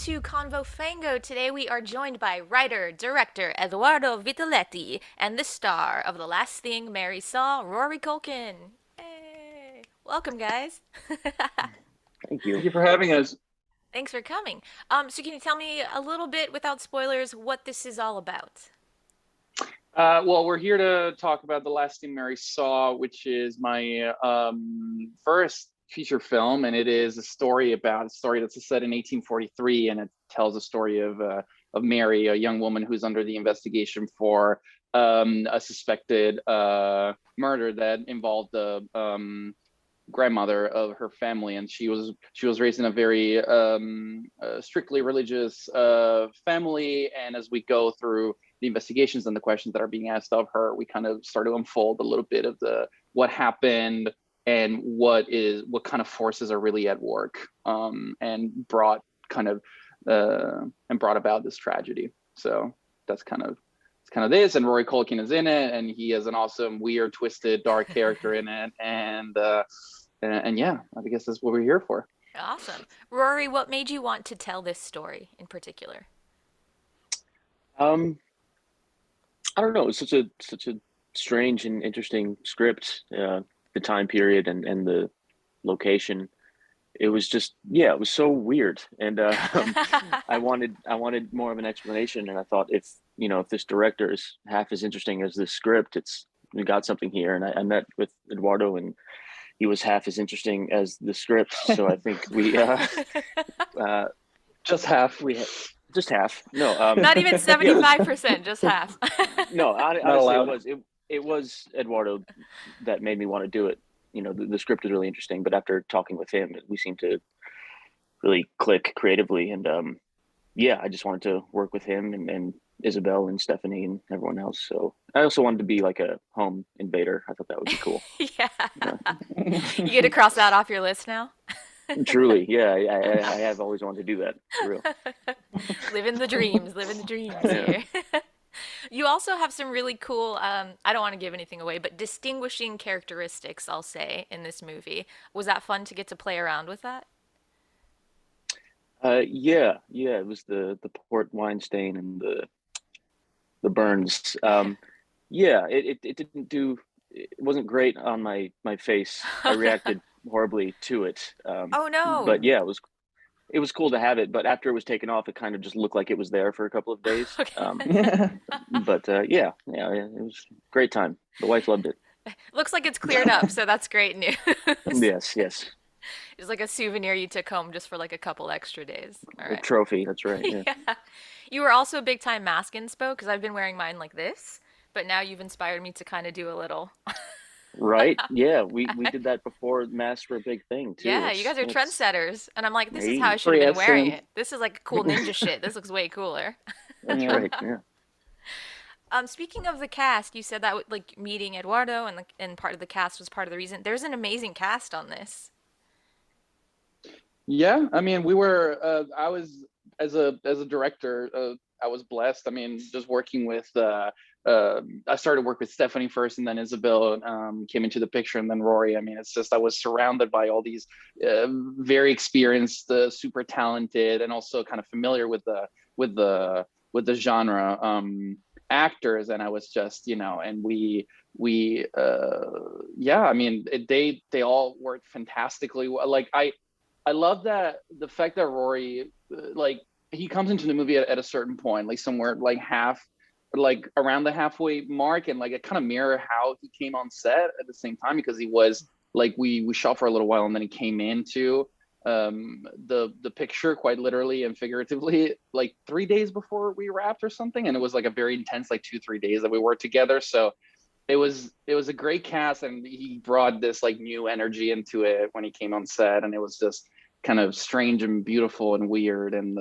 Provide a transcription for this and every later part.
to Convo Fango. Today we are joined by writer, director Edoardo Vitaletti and the star of The Last Thing Mary Saw, Rory Culkin. Hey! Welcome, guys. Thank you. Thank you for having us. Thanks for coming. So can you tell me a little bit, without spoilers, what this is all about? Well, we're here to talk about The Last Thing Mary Saw, which is my first feature film, and it is a story that's set in 1843, and it tells a story of Mary, a young woman who's under the investigation for a suspected murder that involved the grandmother of her family, and she was raised in a very strictly religious family. And as we go through the investigations and the questions that are being asked of her, we kind of start to unfold a little bit of what happened and what kind of forces are really at work, and brought about this tragedy. So that's kind of this. And Rory Culkin is in it, and he has an awesome, weird, twisted, dark character in it. And yeah, I guess that's what we're here for. Awesome. Rory, what made you want to tell this story in particular? I don't know. It's such a strange and interesting script. The time period and the location. It was just, yeah, it was so weird. And I wanted more of an explanation. And I thought, if this director is half as interesting as this script, we got something here. And I met with Eduardo, and he was half as interesting as the script. So I think we just half. Just half. No, not even 75%, just half. No, honestly, it was Eduardo that made me want to do it. The script is really interesting, but after talking with him, we seemed to really click creatively. And yeah, I just wanted to work with him and Isabel and Stephanie and everyone else. So I also wanted to be like a home invader. I thought that would be cool. Yeah. You get to cross that off your list now? Truly, yeah. I have always wanted to do that, for real. Living the dreams here. You also have some really cool, I don't want to give anything away, but distinguishing characteristics, I'll say, in this movie. Was that fun to get to play around with that? Yeah. It was the port wine stain and the burns. Yeah, it wasn't great on my face. I reacted horribly to it. Oh no. But yeah, it was cool to have it. But after it was taken off, it kind of just looked like it was there for a couple of days. Okay. But yeah, it was a great time. The wife loved it. Looks like it's cleared up, so that's great news. Yes. It's like a souvenir you took home just for like a couple extra days. All A right. trophy, that's right. Yeah. Yeah. You were also a big time mask inspo, because I've been wearing mine like this, but now you've inspired me to kind of do a little. Right? Yeah, we did that before masks were a big thing too. Yeah, you guys are It's trendsetters. And I'm like, this is how I hey, should have been wearing Present. it. This is like cool ninja shit. This looks way cooler. that's Yeah. right. Yeah. Speaking of the cast, you said that like meeting Eduardo and part of the cast was part of the reason. There's an amazing cast on this. Yeah, I mean, we were. I was as a director. I was blessed. I mean, just working with. I started work with Stephanie first, and then Isabel came into the picture, and then Rory. I mean, it's just I was surrounded by all these very experienced, super talented, and also kind of familiar with the genre actors, and I was just and yeah. I mean, they all worked fantastically well. Like I love that the fact that Rory, like, he comes into the movie at a certain point, like somewhere like around the halfway mark, and like it kind of mirror how he came on set at the same time, because he was like we shot for a little while, and then he came into the picture quite literally and figuratively like 3 days before we wrapped or something, and it was like a very intense like 2-3 days that we worked together. So it was a great cast, and he brought this like new energy into it when he came on set, and it was just kind of strange and beautiful and weird. And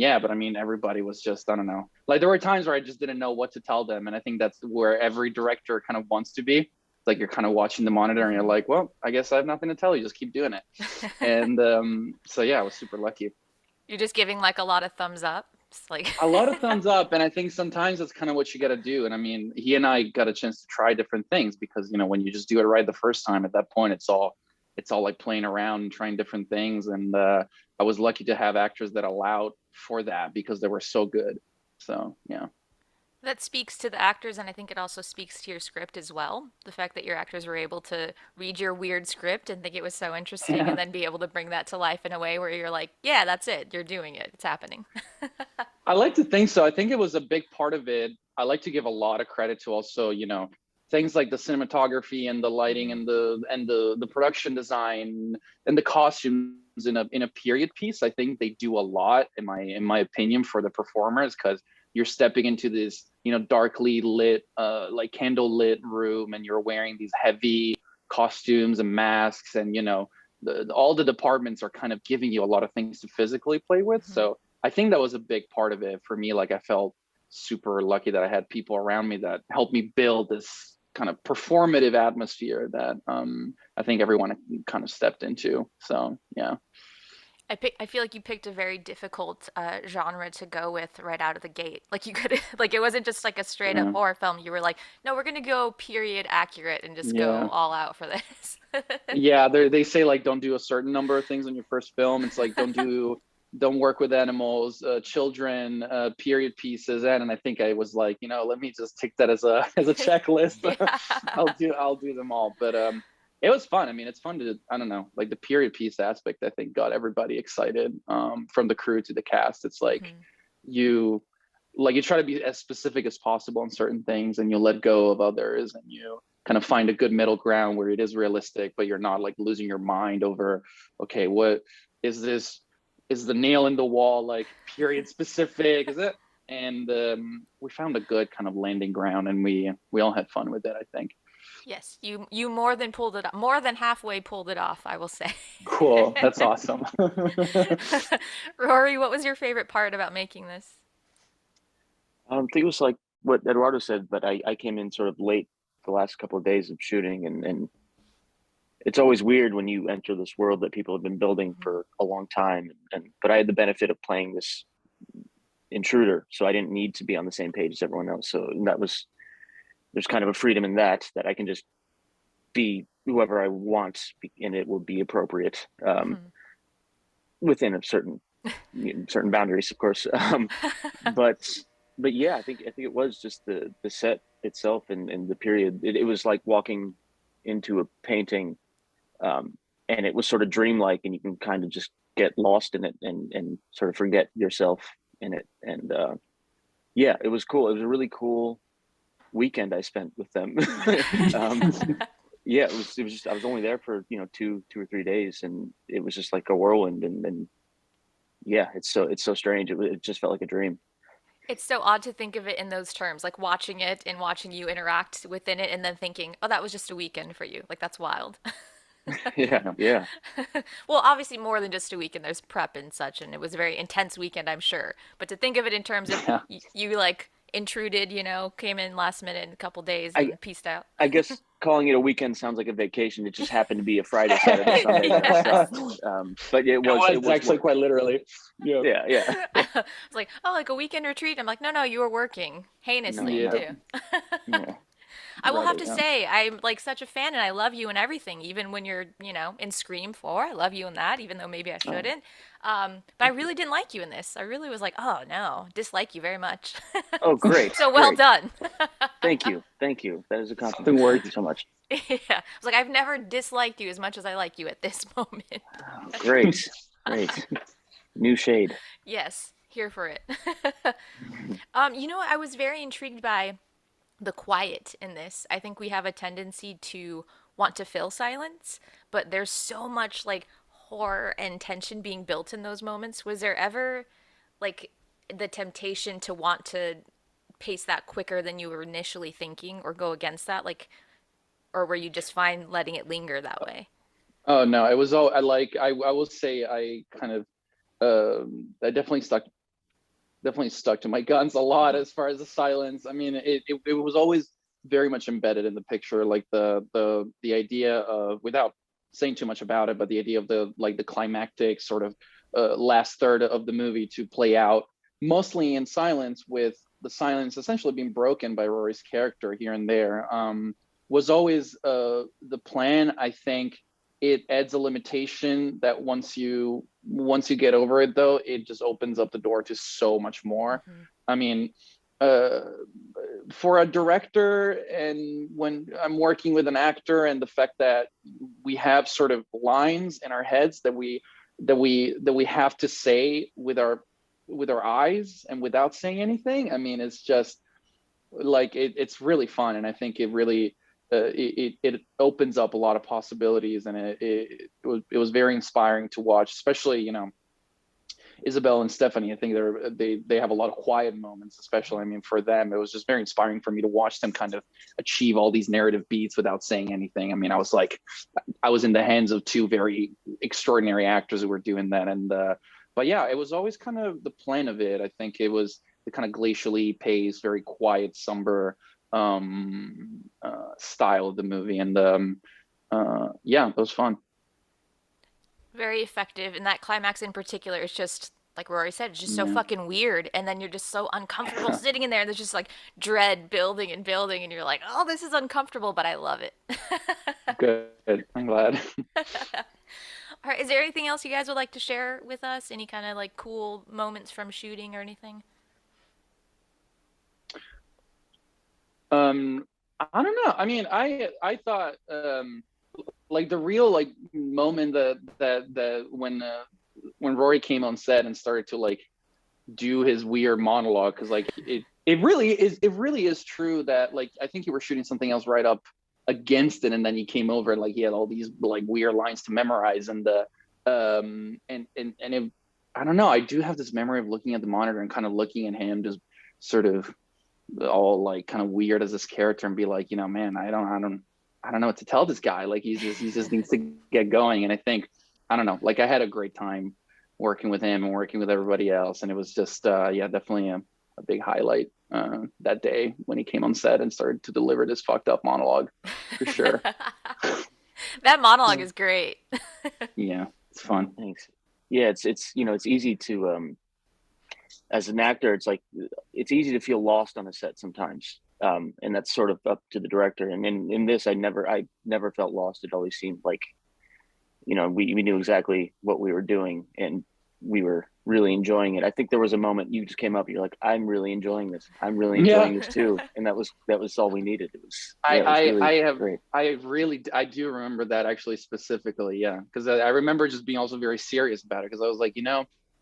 yeah, but I mean, everybody was just, I don't know, like there were times where I just didn't know what to tell them, and I think that's where every director kind of wants to be. Like, you're kind of watching the monitor and you're like, well, I guess I have nothing to tell you, just keep doing it. And so yeah, I was super lucky. You're just giving like a lot of thumbs up. It's like A lot of thumbs up, and I think sometimes that's kind of what you got to do. And I mean, he and I got a chance to try different things, because when you just do it right the first time, at that point it's all like playing around and trying different things. And I was lucky to have actors that allowed for that because they were so good. So yeah. That speaks to the actors, and I think it also speaks to your script as well. The fact that your actors were able to read your weird script and think it was so interesting, and then be able to bring that to life in a way where you're like, yeah, that's it. You're doing it. It's happening. I like to think so. I think it was a big part of it. I like to give a lot of credit to also, you know, things like the cinematography and the lighting and the production design and the costumes in a period piece. I think they do a lot in my opinion for the performers, because you're stepping into this, you know, darkly lit, like candle lit room, and you're wearing these heavy costumes and masks, and you know, all the departments are kind of giving you a lot of things to physically play with. So I think that was a big part of it for me. Like I felt super lucky that I had people around me that helped me build this kind of performative atmosphere that I think everyone kind of stepped into. So yeah. I feel like you picked a very difficult genre to go with right out of the gate. Like you could like it wasn't just like a straight up Yeah. horror film. You were like, no, we're gonna go period accurate and just go Yeah. all out for this. Yeah, they say like don't do a certain number of things on your first film. It's like don't work with animals, children, period pieces, and I think I was like, you know, let me just take that as a checklist. Yeah. I'll do them all. But it was fun. I mean, it's fun to, I don't know, like the period piece aspect, I think got everybody excited, from the crew to the cast. It's like you try to be as specific as possible on certain things, and you let go of others, and you kind of find a good middle ground where it is realistic, but you're not like losing your mind over, okay, what is this? Is the nail in the wall like period specific? Is it? And we found a good kind of landing ground, and we all had fun with it, I think. Yes, you more than pulled it off, more than halfway pulled it off, I will say. Cool. That's awesome. Rory, what was your favorite part about making this? I don't think it was like what Eduardo said, but I came in sort of late the last couple of days of shooting, and it's always weird when you enter this world that people have been building for a long time. But I had the benefit of playing this intruder, so I didn't need to be on the same page as everyone else. So there's kind of a freedom in that I can just be whoever I want, and it will be appropriate within a certain boundaries, of course. But yeah, I think it was just the set itself and the period. It was like walking into a painting, and it was sort of dreamlike, and you can kind of just get lost in it and sort of forget yourself in it. And yeah, it was cool. It was a really cool weekend I spent with them. Yeah, it was just, I was only there for, you know, two or 3 days, and it was just like a whirlwind. And yeah, it's so strange. It just felt like a dream. It's so odd to think of it in those terms, like watching it and watching you interact within it and then thinking, oh, that was just a weekend for you. Like that's wild. Yeah. Well, obviously more than just a weekend. There's prep and such, and it was a very intense weekend, I'm sure. But to think of it in terms of Yeah. you like intruded, you know, came in last minute in a couple days I and pieced out. I guess calling it a weekend sounds like a vacation. It just happened to be a Friday, Saturday, Sunday kind of stuff. But it was actually work. quite literally. Yeah. Yeah. I was like, oh, like a weekend retreat. I'm like, no, you were working heinously No. Yeah. too. Yeah. I will have Right, to yeah. say, I'm like such a fan and I love you and everything, even when you're, you know, in Scream 4. I love you in that, even though maybe I Oh, shouldn't. But I really didn't like you in this. I really was like, oh no, dislike you very much. great. So well Great. done. Thank you. That is a Something compliment. Thank you worked. so much. Yeah. I was like, I've never disliked you as much as I like you at this moment. Oh, great. Great. New shade. Yes, here for it. You know what? I was very intrigued by the quiet in this. I think we have a tendency to want to fill silence, but there's so much like horror and tension being built in those moments. Was there ever like the temptation to want to pace that quicker than you were initially thinking or go against that? Like, or were you just fine letting it linger that way? Oh no, it was all I will say I kind of I definitely stuck to my guns a lot as far as the silence. I mean, it was always very much embedded in the picture, like the idea of, without saying too much about it, but the idea of the climactic sort of last third of the movie to play out mostly in silence, with the silence essentially being broken by Rory's character here and there, was always the plan, I think, it adds a limitation that once you get over it, though, it just opens up the door to so much more. Mm-hmm. I mean, uh, for a director, and when I'm working with an actor, and the fact that we have sort of lines in our heads that we have to say with our eyes and without saying anything. I mean, it's just like it's really fun, and I think it really it opens up a lot of possibilities, and it was very inspiring to watch, especially Isabel and Stephanie. I think they have a lot of quiet moments, especially. I mean, for them, it was just very inspiring for me to watch them kind of achieve all these narrative beats without saying anything. I mean, I was in the hands of two very extraordinary actors who were doing that, and but yeah, it was always kind of the plan of it. I think it was the kind of glacially paced, very quiet, somber style of the movie, and yeah, it was fun. Very effective, and that climax in particular is just like Rory said, it's just so Yeah. fucking weird, and then you're just so uncomfortable sitting in there, and there's just like dread building and building, and you're like, oh, this is uncomfortable, but I love it. Good. I'm glad. All right, is there anything else you guys would like to share with us? Any kind of like cool moments from shooting or anything? I don't know. I mean, I thought like the real like moment that when Rory came on set and started to like do his weird monologue, because like it really is true that like I think you were shooting something else right up against it, and then he came over and like he had all these like weird lines to memorize, and the and it, I don't know, I do have this memory of looking at the monitor and kind of looking at him just sort of all like kind of weird as this character, and be like, man, I don't know what to tell this guy. Like he just needs to get going. And I think, I don't know, like I had a great time working with him and working with everybody else, and it was just yeah, definitely a big highlight that day when he came on set and started to deliver this fucked up monologue, for sure. That monologue is great. Yeah, it's fun. Thanks. Yeah, it's easy to as an actor, it's easy to feel lost on a set sometimes, and that's sort of up to the director. And in this, I never felt lost. It always seemed like we knew exactly what we were doing, and we were really enjoying it. I think there was a moment you just came up, you're like, I'm really enjoying this. I'm really Yeah. enjoying this too, and that was all we needed. I, It was I really I have great. I do remember that actually specifically, yeah, because I remember just being also very serious about it, because I was like,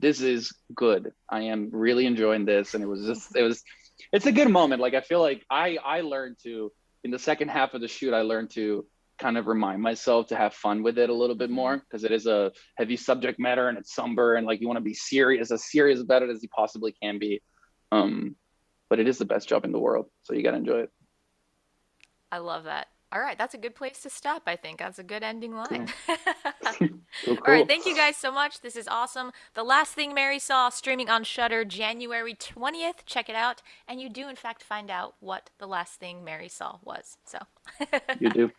this is good. I am really enjoying this, and it's a good moment. Like I feel like I learned to, in the second half of the shoot, I learned to kind of remind myself to have fun with it a little bit Hmm. more, because it is a heavy subject matter, and it's somber, and like you want to be serious, as serious about it as you possibly can be. Um, but it is the best job in the world, so you got to enjoy it. I love that. All right, that's a good place to stop, I think. That's a good ending line. Cool. Cool, All right, cool. thank you guys so much. This is awesome. The Last Thing Mary Saw, streaming on Shudder January 20th. Check it out. And you do, in fact, find out what the last thing Mary saw was. So, You do.